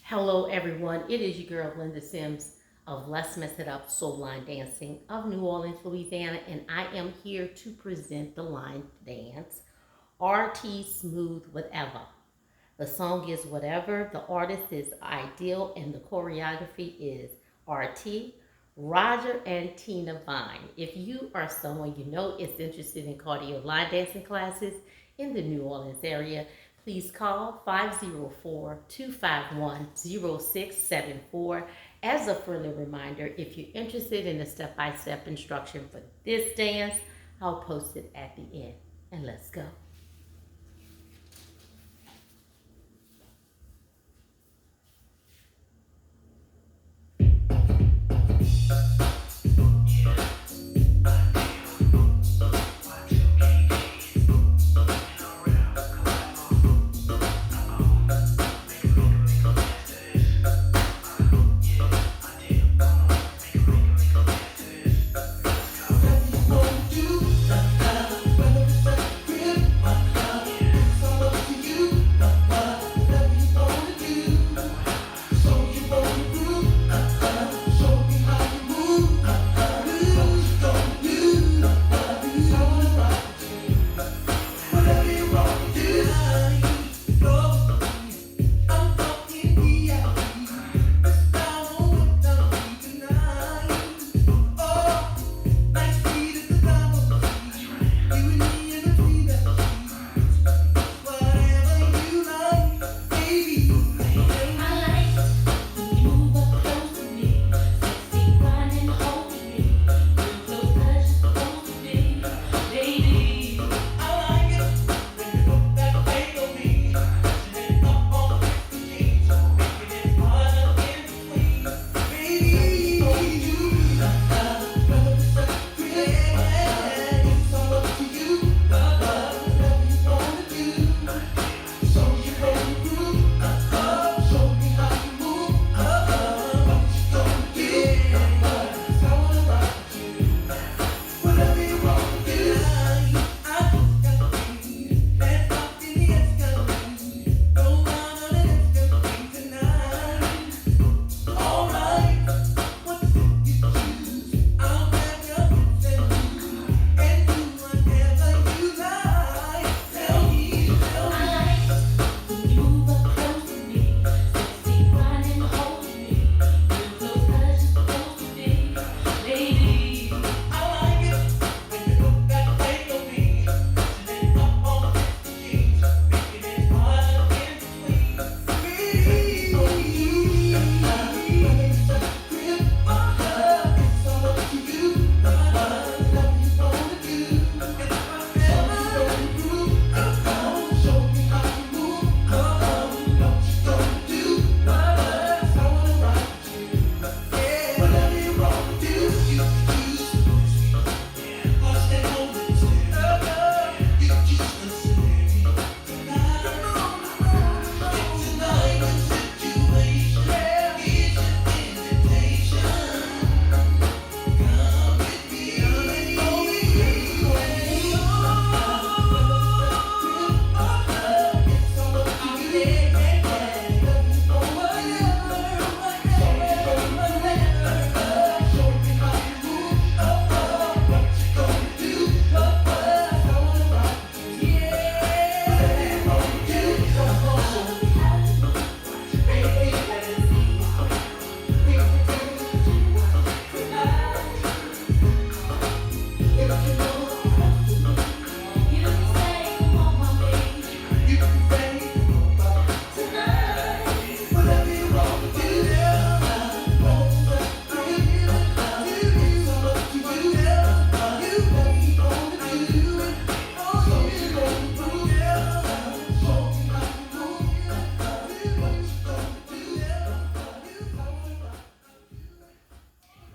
Hello everyone, it is your girl Linda Sims of Let's Mess It Up Soul Line Dancing of New Orleans, Louisiana, and I am here to present the line dance, RT Smooth Whateva. The song is Whatever, the artist is Ideal, and the choreography is RT, Roger, and Tina Vine. If you are someone you know is interested in cardio line dancing classes in the New Orleans area, please call 504-251-0674. As a friendly reminder, if you're interested in a step-by-step instruction for this dance, I'll post it at the end. And let's go.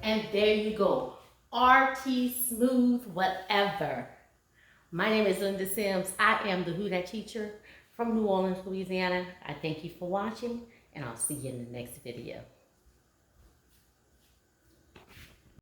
And there you go, RT Smooth Whatever. My name is Linda Sims. I am the Who Dat teacher from New Orleans, Louisiana. I thank you for watching, and I'll see you in the next video.